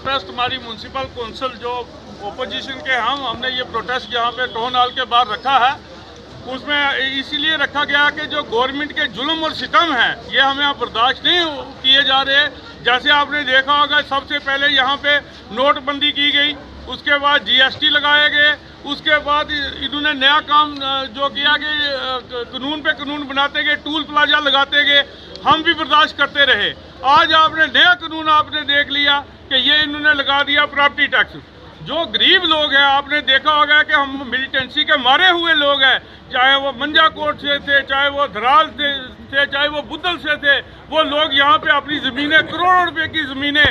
Protest हमारी municipal council जो opposition के हमने ये प्रोटेस्ट यहाँ पे टाउन हॉल के बाहर रखा है। उसमें इसीलिए रखा गया कि जो गवर्नमेंट के जुल्म और सितम हैं ये हमें अब बर्दाश्त नहीं किए जा रहे। जैसे आपने देखा होगा, सबसे पहले यहाँ पे नोटबंदी की गई, उसके बाद GST लगाए गए, उसके बाद इन्होंने नया काम जो किया कि कानून पे कानून बनाते गए, टूल प्लाजा लगाते गए, हम भी बर्दाश्त करते रहे। आज आपने नया कानून आपने देख लिया कि ये इन्होंने लगा दिया प्रॉपर्टी टैक्स। जो गरीब लोग हैं, आपने देखा होगा कि हम मिलिटेंसी के मारे हुए लोग हैं, चाहे वो मंजाकोट से थे, चाहे वो धराल से थे, चाहे वो बुद्धल से थे, वो लोग यहाँ पे अपनी ज़मीनें, करोड़ों रुपए की ज़मीनें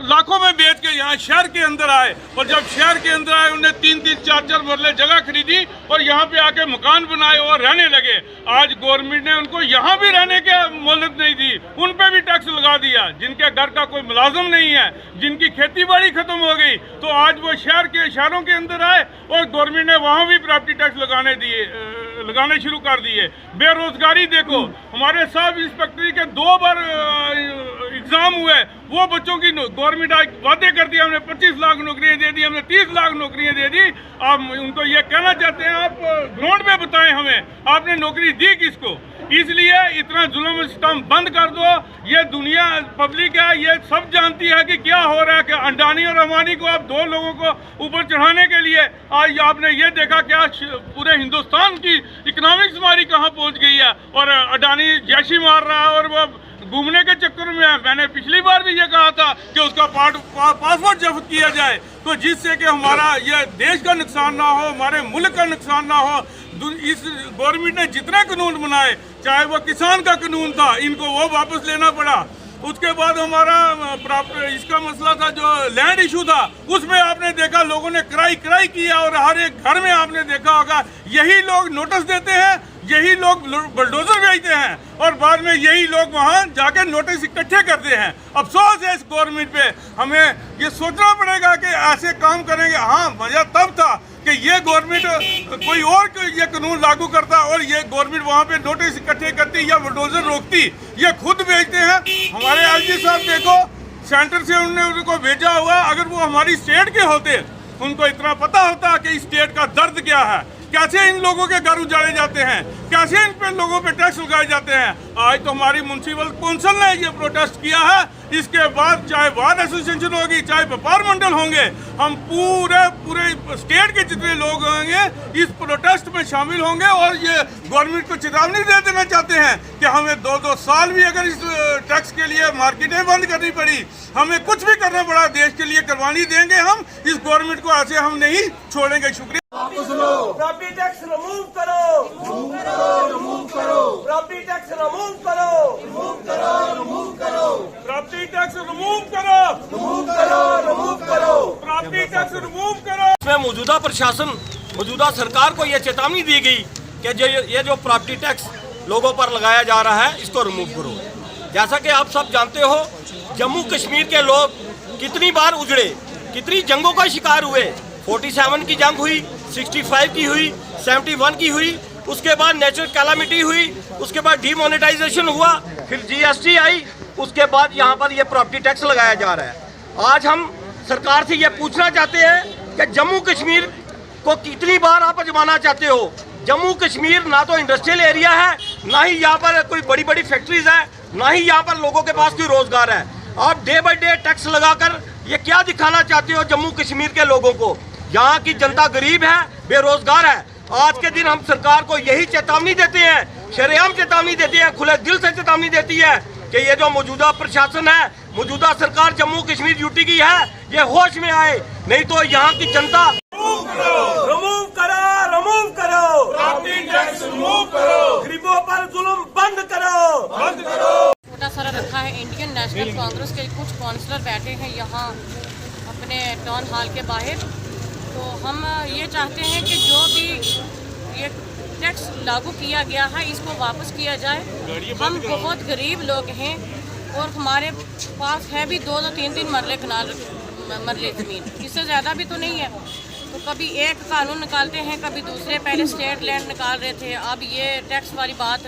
लाखों में बेच के यहाँ शहर के अंदर आए। और जब शहर के अंदर आए, उन्हें 3-3, 4-4 मरले जगह खरीदी और यहाँ पे आके मकान बनाए और रहने लगे। आज गवर्नमेंट ने उनको यहाँ भी रहने की मोहलत नहीं दी, उन पे भी टैक्स लगा दिया। जिनके घर का कोई मुलाजिम नहीं है, जिनकी खेती बाड़ी खत्म हो गई, तो आज वो शहरों के अंदर आए और गवर्नमेंट ने वहाँ भी प्रॉपर्टी टैक्स लगाने शुरू कर दिए। बेरोजगारी देखो, हमारे सब इंस्पेक्टरी के 2 बार एग्जाम हुए, वो बच्चों की गवर्नमेंट आज वादे कर दिया, हमने 25 लाख नौकरियां दे दी, हमने 30 लाख नौकरियां दे दी। आप उनको ये कहना चाहते हैं, आप ग्राउंड में बताएं हमें आपने नौकरी दी किसको। इसलिए इतना जुल्म सितम बंद कर दो। ये दुनिया पब्लिक है, ये सब जानती है कि क्या हो रहा है। कि अडानी और अंबानी को आप 2 लोगों को ऊपर चढ़ाने के लिए आज आपने ये देखा कि आज पूरे हिंदुस्तान की इकोनॉमिक्स हमारी कहाँ पहुँच गई है। और अडानी जैसी मार रहा है और वो घूमने के चक्कर में है। मैंने पिछली बार भी ये कहा था कि उसका पासपोर्ट जब्त किया जाए, तो जिससे कि हमारा ये देश का नुकसान ना हो, हमारे मुल्क का नुकसान ना हो। इस गवर्नमेंट ने जितने कानून बनाए, चाहे वो किसान का कानून था, इनको वो वापस लेना पड़ा। उसके बाद हमारा इसका मसला था जो लैंड इशू था, उसमें आपने देखा लोगों ने क्राई किया और हर एक घर में आपने देखा होगा यही लोग नोटिस देते हैं, यही लोग बुलडोजर भेजते हैं और बाद में यही लोग वहां जाके नोटिस इकट्ठे करते हैं। अफसोस है इस गवर्नमेंट पे। हमें ये सोचना पड़ेगा कि ऐसे काम करेंगे। हाँ, मजा तब था कि ये गवर्नमेंट कोई और ये कानून लागू करता और ये गवर्नमेंट वहाँ पे नोटिस इकट्ठे करती या बुलडोजर रोकती। ये खुद भेजते हैं। हमारे LG साहब देखो, सेंटर से उन्होंने उनको भेजा हुआ। अगर वो हमारी स्टेट के होते, उनको इतना पता होता कि इस स्टेट का दर्द क्या है, कैसे इन लोगों के घर उजाड़े जाते हैं, कैसे इन पे लोगों पे टैक्स लगाए जाते हैं। आज तो हमारी म्यूनसिपल कौंसिल ने ये प्रोटेस्ट किया है। इसके बाद चाहे बार एसोसिएशन होगी, चाहे व्यापार मंडल होंगे, हम पूरे स्टेट के जितने लोग होंगे इस प्रोटेस्ट में शामिल होंगे। और ये गवर्नमेंट को चेतावनी दे देना चाहते हैं कि हमें 2-2 साल भी अगर इस टैक्स के लिए मार्केटें बंद करनी पड़ी, हमें कुछ भी करना पड़ा देश के लिए, करवानी देंगे हम। इस गवर्नमेंट को ऐसे हम नहीं छोड़ेंगे। शुक्रिया। प्रॉपर्टी टैक्स रिमूव करो, रिमूव करो, प्रॉपर्टी टैक्स रिमूव करो, रिमूव करो, प्रॉपर्टी टैक्स रिमूव करो, रिमूव करो, प्रॉपर्टी टैक्स रिमूव करो। इसमें मौजूदा प्रशासन, मौजूदा सरकार को यह चेतावनी दी गई कि ये जो प्रॉपर्टी टैक्स लोगों पर लगाया जा रहा है, इसको रिमूव करो। जैसा कि आप सब जानते हो, जम्मू कश्मीर के लोग कितनी बार उजड़े, कितनी जंगों का शिकार हुए। 47 की जंग हुई, 65 की हुई, 71 की हुई, उसके बाद नेचुरल कैलामिटी हुई, उसके बाद डीमोनेटाइजेशन हुआ, फिर GST आई, उसके बाद यहाँ पर ये प्रॉपर्टी टैक्स लगाया जा रहा है। आज हम सरकार से ये पूछना चाहते हैं कि जम्मू कश्मीर को कितनी बार आप आजमाना चाहते हो। जम्मू कश्मीर ना तो इंडस्ट्रियल एरिया है, ना ही यहाँ पर कोई बड़ी बड़ी फैक्ट्रीज है, ना ही यहाँ पर लोगों के पास कोई रोजगार है। आप डे बाई डे टैक्स लगाकर ये क्या दिखाना चाहते हो जम्मू कश्मीर के लोगों को। यहाँ की जनता गरीब है, बेरोजगार है। आज के दिन हम सरकार को यही चेतावनी देते हैं, शरेआम चेतावनी देते हैं, खुले दिल से चेतावनी देती है कि ये जो मौजूदा प्रशासन है, मौजूदा सरकार जम्मू कश्मीर यूटी की है, ये होश में आए, नहीं तो यहाँ की जनता रिमूव करो, प्रॉपर्टी टैक्स रिमूव करो, गरीबों पर जुल्म बंद करो। छोटा सारा रखा है। इंडियन नेशनल कांग्रेस के कुछ काउंसलर बैठे हैं यहाँ अपने टाउन हॉल के बाहर। तो हम ये चाहते हैं कि जो भी ये टैक्स लागू किया गया है, इसको वापस किया जाए। हम बहुत गरीब लोग हैं और हमारे पास है भी 2-2, 3-3 मरले ज़मीन, इससे ज़्यादा भी तो नहीं है। तो कभी एक कानून निकालते हैं, कभी दूसरे, पहले स्टेट लैंड निकाल रहे थे, अब ये टैक्स वाली बात